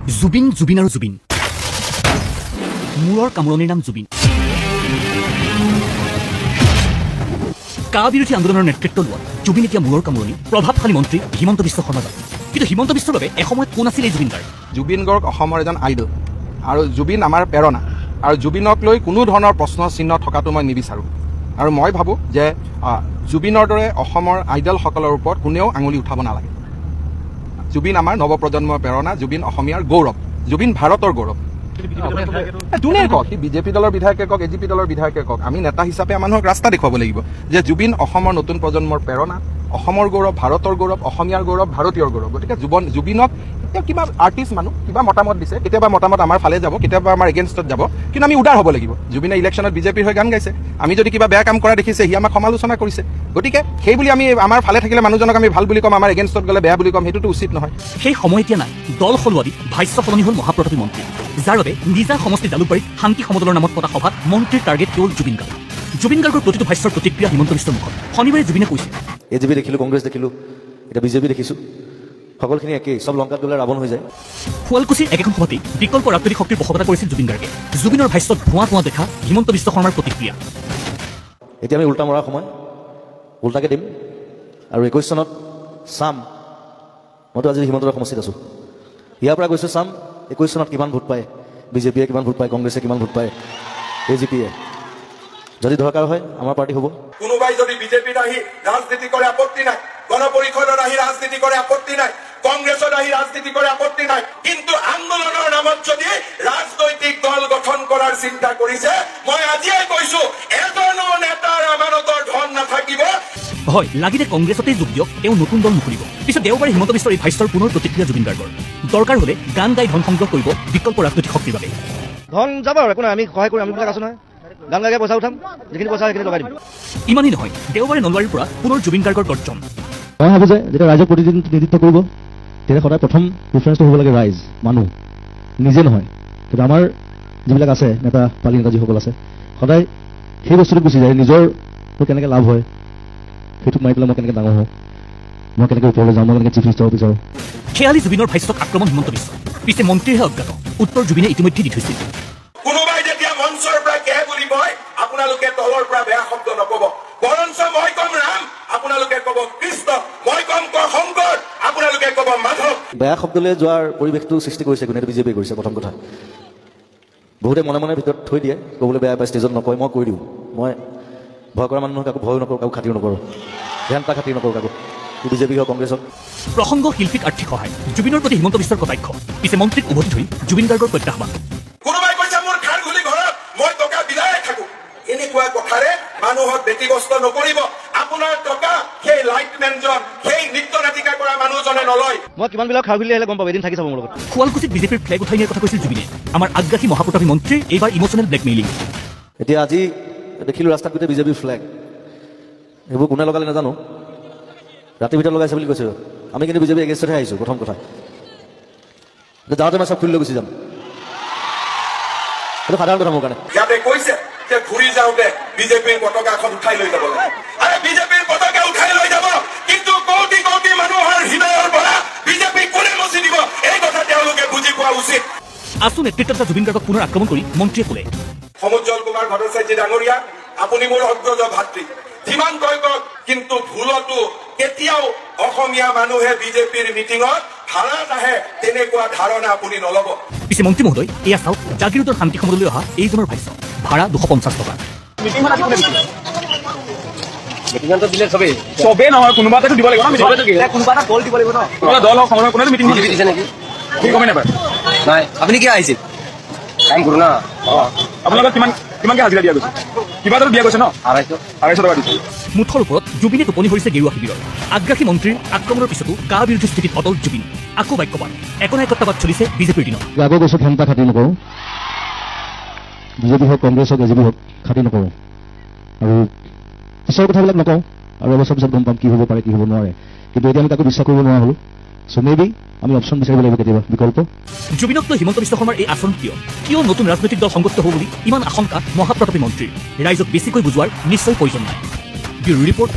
জুবিন জুবিন আৰু জুবিন মূৰৰ কামৰণিৰ নাম জুবিন কা বিৰোধী আন্দোলনৰ নেতৃত্ব লোৱা জুবিন এতিয়া মূৰৰ কামৰণি প্ৰভাৱশালী মন্ত্ৰী হিমন্ত বিশ্ব শৰ্মা গাৰ্গ কিন্তু হিমন্ত বিশ্বৰ বাবে এসময়ত কোন আছিল এই জুবিন গাৰ্গ জুবিন গাৰ্গ অসমৰ এজন আইডল আৰু জুবিন আমাৰ প্ৰেৰণা আৰু জুবিনক লৈ কোনো ধৰণৰ প্ৰশ্ন চিহ্ন থকাটো মই নিবিচাৰোঁ আৰু মই ভাবোঁ যে জুবিনৰ দৰে অসমৰ আইডলসকলৰ ওপৰত কোনেও আঙুলি উঠাব নালাগে জুবিন আমাৰ নৱপ্ৰজন্মৰ প্ৰেৰণা জুবিন অসমীয়াৰ গৌৰৱ জুবিন ভাৰতৰ গৌৰৱ যোনে কওক সি বিজেপি দলৰ বিধায়কে কওক এজিপি দলৰ বিধায়কে কওক আমি নেতা হিচাপে মানুহক ৰাস্তা দেখুৱাব লাগিব যে জুবিন অসমৰ নতুন প্ৰজন্মৰ প্ৰেৰণা অসমৰ গৌৰৱ ভাৰতৰ গৌৰৱ অসমীয়াৰ গৌৰৱ ভাৰতীয়ৰ গৌৰৱ গতিকে জুবিনক কিবা আৰ্টিষ্ট মানুহ কিবা মতামত দিছে কেতিয়াবা মতামত আমাৰ ফালে যাব কেতিয়াবা আমাৰ এগেইনষ্টত যাব কিন্তু আমি উদাৰ হ'ব লাগিব জুবিনে ইলেকশ্যনত বিজেপিৰ হৈ গান গাইছে আমি যদি কিবা বেয়া কাম কৰা দেখিছে সি আমাক সমালোচনা কৰিছে গতিকে সেই বুলি আমি আমাৰ ফালে থাকিলে মানুহজনক আমি ভাল বুলি ক'ম আমাৰ এগেইনষ্টত গ'লে বেয়া বুলি ক'ম সেইটোতো উচিত নহয় সেই সময় এতিয়া নাই দল সলোৱাদি ভাষ্য সলনি হ'ল মহাপ্ৰতাপী মন্ত্ৰী যাৰ বাবে নিজা সমষ্টি জালুকবাৰীত শান্তি সমদলৰ নামত পতা সভাত মন্ত্ৰীৰ টাৰ্গেট কেৱল জুবিন গাৰ্গৰ প্ৰতিটো ভাষ্যৰ প্ৰতিক্ৰিয়া হিমন্ত বিশ্বৰ মুখত শনিবাৰে জুবিনে কৈছে এজিপি দেখিলোঁ কংগ্ৰেছ দেখিলোঁ এতিয়া বিজেপি দেখিছোঁ সকলোখিনি একেই চব লংকাত গ'লে ৰাৱণ হৈ যায় শুৱালকুছিৰ একেখন সভাতেই বিকল্প ৰাজনৈতিক শক্তিৰ পোষকতা কৰিছিল জুবিন গাৰ্গে জুবিনৰ ভাষ্যত ধোঁৱা দেখা হিমন্ত বিশ্ব শৰ্মাৰ প্ৰতিক্ৰিয়া এতিয়া আমি উল্টা মৰাৰ সময় উল্টাকৈ দিম আৰু 21 চনত চাম মইতো আজি হিমন্তৰ সমষ্টিত আছোঁ ইয়াৰ পৰা গৈছোঁ চাম 21 চনত কিমান ভোট পায় বিজেপিয়ে কিমান ভোট পায় কংগ্ৰেছে কিমান ভোট পায় এজিপিয়ে যদি দৰকাৰ হয় আমাৰ পাৰ্টি হ'ব কোনোবাই যদি বিজেপিত আহি ৰাজনীতি কৰে আপত্তি নাই গণপৰিষদত আহি ৰাজনীতি কৰে আপত্তি নাই কংগ্ৰেছত আহি ৰাজনীতি কৰে আপত্তি নাই কিন্তু আন্দোলনৰ নামত যদি ৰাজনৈতিক দল গঠন কৰাৰ চিন্তা কৰিছে মই আজিয়ে কৈছো এজনো নেতাৰ আমানতৰ ধন নাথাকিব হয় লাগিলে কংগ্ৰেছতে যোগ দিয়ক তেওঁ নতুন দল নুখুলিব পিছত দেওবাৰে হিমন্ত বিশ্বৰ এই ভাষ্যৰ পুনৰ প্ৰতিক্ৰিয়া জুবিন গাৰ্গৰ দৰকাৰ হ'লে গান গাই ধন সংগ্ৰহ কৰিব বিকল্প ৰাজনৈতিক শক্তিৰ বাবে ধন যাব আৰু একো নাই আমি সহায় কৰিম আমি বিলাক আছো নহয় গান গাই পইচা উঠাম যিখিনি পইচা সেইখিনি লগাই দিম ইমানেই নহয় দেওবাৰে নলবাৰীৰ পৰা পুনৰ জুবিন গাৰ্গৰ গৰ্জন মই ভাবোঁ যে যেতিয়া ৰাইজক প্ৰতিনিধিত্ব কৰিব তেতিয়া সদায় প্ৰথম প্ৰিফাৰেঞ্চটো হ'ব লাগে ৰাইজ মানুহ নিজে নহয় কিন্তু আমাৰ যিবিলাক আছে নেতা পালি নেতা যিসকল আছে সদায় সেই বস্তুটো গুচি যায় নিজৰটো কেনেকৈ লাভ হয় সেইটোক মাৰি পেলাই মই কেনেকৈ ডাঙৰ হওঁ মই কেনেকৈ ওপৰলৈ যাওঁ মই কেনেকৈ চিফ মিনিষ্টাৰ হ'ব বিচাৰোঁ খেয়ালি জুবিনৰ ভাষ্যত আক্ৰমণ হিমন্ত বিশ্ব পিছে মন্ত্ৰীহে অজ্ঞাত উত্তৰ জুবিনে ইতিমধ্যে দি থৈছিল কোনোবাই যেতিয়া মঞ্চৰ পৰা কে বুলি কয় আপোনালোকে তলৰ পৰা বেয়া শব্দ নক'ব বৰঞ্চ মই কম ৰাম আপোনালোকে ক'ব কৃষ্ণ মই কম শংকৰ আপোনালোকে ক'ব মাধৱ বেয়া শব্দলৈ যোৱাৰ পৰিৱেশটো সৃষ্টি কৰিছে কোনে বিজেপিয়ে কৰিছে প্ৰথম কথা বহুতে মনে মনে ভিতৰত থৈ দিয়ে ক'বলৈ বেয়া পায় ষ্টেজত নকয় মই কৈ দিওঁ মই ভয় কৰা মানুহক কাকো ভয় নকৰোঁ কাকো খাতিৰ নকৰোঁ ধ্যানতা খাতিৰ নকৰোঁ কাকো বিজেপি হওক কংগ্ৰেছ হওক প্ৰসংগ শিল্পীক আৰ্থিক সহায় জুবিনৰ প্ৰতি হিমন্ত বিশ্বৰ কটাক্ষ পিছে মন্ত্ৰীক উভতি ধৰি জুবিন গাৰ্গৰ প্ৰত্যাহ্বান কোনোবাই কৈছে মোৰ খাৰ ঘুলি ঘৰত মই টকা বিলাই থাকোঁ এনেকুৱা কথাৰে মানুহক ব্যতিগ্ৰস্ত নকৰিব আপোনাৰ টকা সেই লাইটমেনজন সেই নৃত্য নাটিকা কৰা মানুহজনে নলয় মই কিমানবিলাক খাৰ ঘুলি আহিলে গম পাব এদিন থাকি চাব মোৰ লগত শুৱালকুছিত বিজেপিৰ ফ্লেগ উঠাই নিয়াৰ কথা কৈছিল জুবিনে আমাৰ আগ্ৰাসী মহাপ্ৰতাপী মন্ত্ৰীৰ এইবাৰ ইমোচনেল ব্লেকমেইলিং এতিয়া আজি দেখিলোঁ ৰাস্তাত গোটেই বিজেপিৰ ফ্লেগ সেইবোৰ কোনে লগালে নাজানো ৰাতিৰ ভিতৰত লগাইছে বুলি কৈছে আমি কিন্তু বিজেপি এগেইনষ্টতহে আহিছোঁ প্ৰথম কথা যাওঁতে মই চব খুলি লৈ গুচি যাম এইটো সাধাৰণ কথা মোৰ কাৰণে ইয়াতে কৈছে যে ঘূৰি যাওঁতে বিজেপিৰ পতাকাখন উঠাই লৈ যাব লাগে আৰে বিজেপিৰ পতাকা উঠাই লৈ যাব কিন্তু কোটি কোটি মানুহৰ হৃদয়ৰ পৰা বিজেপি কোনে মচি দিব এই কথা তেওঁলোকে বুজি পোৱা উচিত আছু নেতৃত্বত জুবিন গাৰ্গক পুনৰ আক্ৰমণ কৰি মন্ত্ৰীয়ে ক'লে সমুজ্জ্বল কুমাৰ ভট্টাচাৰ্য ডাঙৰীয়া আপুনি মোৰ অগ্ৰজ ভাতৃ যিমান কয় কওক কিন্তু ভুলতো কেতিয়াও অসমীয়া মানুহে বিজেপিৰ মিটিঙত ভাড়া নাহে তেনেকুৱা ধাৰণা আপুনি নল'ব পিছে মন্ত্ৰী মহোদয় এয়া চাওক জাগিৰোডৰ শান্তি সমদলৈ অহা এইজনৰ ভাষ্য ভাড়া 250 টকা চবেই নহয় কোনোবা এটাতো দিব লাগিব ন কোনোবা এটা দল দিব লাগিব ন দল হওক সময় কোনে মিটিং দিছে নেকি গমেই নাপায় নাই আপুনি কি আহিছিল কাম কৰোঁ না আপোনালোকক কিমানকৈ হাজিৰা দিয়া গৈছে কিবা এটা দিয়া গৈছে ন 250 টকা দিছে মুঠৰ ওপৰত জুবিনে টোপনি ধৰিছে গেৰুৱা শিবিৰৰ আগ্ৰাসী মন্ত্ৰীৰ আক্ৰমণৰ পিছতো কা বিৰোধী স্থিতিত অটল জুবিন আকৌ বাক্যবান একনায়কত্ববাদ চলিছে বিজেপিৰ দিনত আগৰ বছৰ ঘণ্টা খাতি নকৰোঁ বিজেপি হওক কংগ্ৰেছ হওক এজিপি হওক খাতি নকৰোঁ আৰু পিছৰ কথাবিলাক নকওঁ আৰু এবছৰ পিছত গম পাম কি হ'ব পাৰে কি হ'ব নোৱাৰে কিন্তু এতিয়া আমি তাকো বিশ্বাস কৰিব নোৱাৰা হ'লোঁ চ' মেবি আমি অপশ্যন বিচাৰিব লাগিব কেতিয়াবা বিকল্প জুবিনক লৈ হিমন্ত বিশ্ব শৰ্মাৰ এই আচৰণ কিয় নতুন ৰাজনৈতিক দল সংগঠিত হ'ব বুলি ইমান আশংকা মহাপ্ৰতাপী মন্ত্ৰীৰ ৰাইজক বেছিকৈ বুজোৱাৰ নিশ্চয় প্ৰয়োজন নাই ব্যুৰো ৰিপৰ্ট।